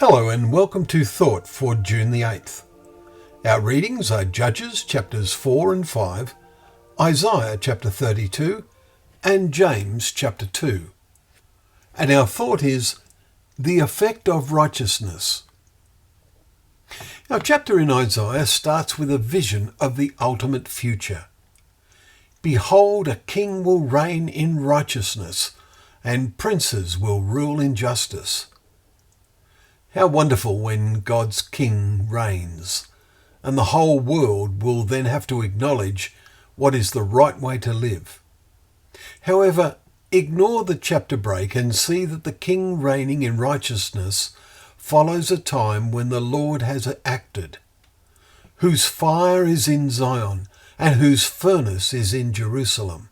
Hello and welcome to Thought for June the 8th. Our readings are Judges chapters 4 and 5, Isaiah chapter 32 and James chapter 2. And our thought is the effect of righteousness. Our chapter in Isaiah starts with a vision of the ultimate future. Behold, a king will reign in righteousness, and princes will rule in justice. How wonderful when God's king reigns, and the whole world will then have to acknowledge what is the right way to live. However, ignore the chapter break and see that the king reigning in righteousness follows a time when the Lord has acted, whose fire is in Zion and whose furnace is in Jerusalem.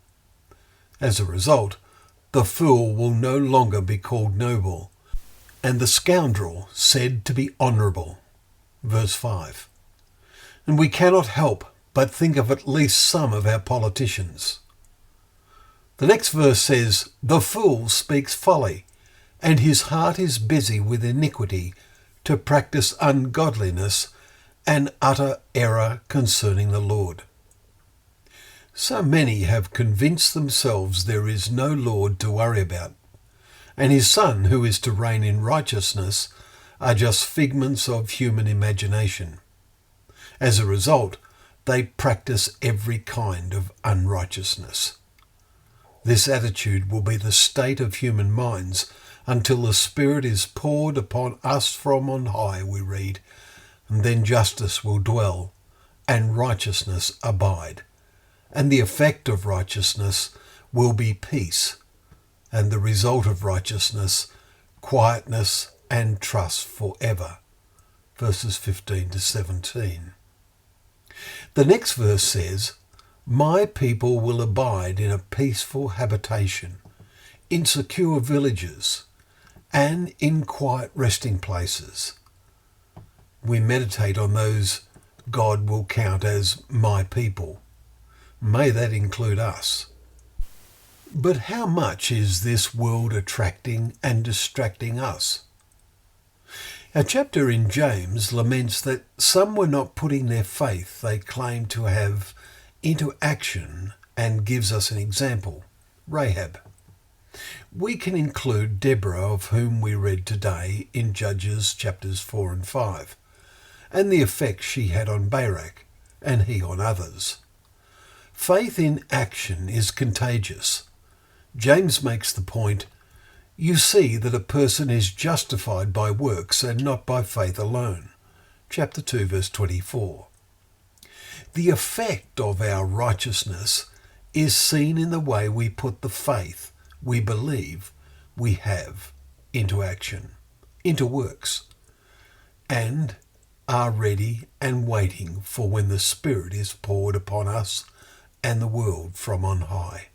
As a result, the fool will no longer be called noble, and the scoundrel said to be honourable. Verse 5. And we cannot help but think of at least some of our politicians. The next verse says, the fool speaks folly, and his heart is busy with iniquity, to practice ungodliness and utter error concerning the Lord. So many have convinced themselves there is no Lord to worry about, and his Son, who is to reign in righteousness, are just figments of human imagination. As a result, they practice every kind of unrighteousness. This attitude will be the state of human minds until the Spirit is poured upon us from on high, we read, and then justice will dwell and righteousness abide. And the effect of righteousness will be peace, and the result of righteousness, quietness and trust forever. Verses 15 to 17. The next verse says, my people will abide in a peaceful habitation, in secure villages, and in quiet resting places. We meditate on those God will count as my people. May that include us. But how much is this world attracting and distracting us? Our chapter in James laments that some were not putting their faith they claimed to have into action, and gives us an example, Rahab. We can include Deborah, of whom we read today in Judges chapters 4 and 5, and the effect she had on Barak, and he on others. Faith in action is contagious. James makes the point, you see that a person is justified by works and not by faith alone. Chapter 2 verse 24. The effect of our righteousness is seen in the way we put the faith we believe we have into action, into works, and are ready and waiting for when the Spirit is poured upon us and the world from on high.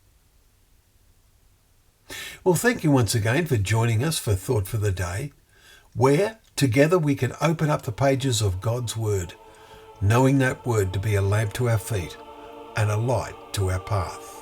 Well, thank you once again for joining us for Thought for the Day, where together we can open up the pages of God's Word, knowing that Word to be a lamp to our feet and a light to our path.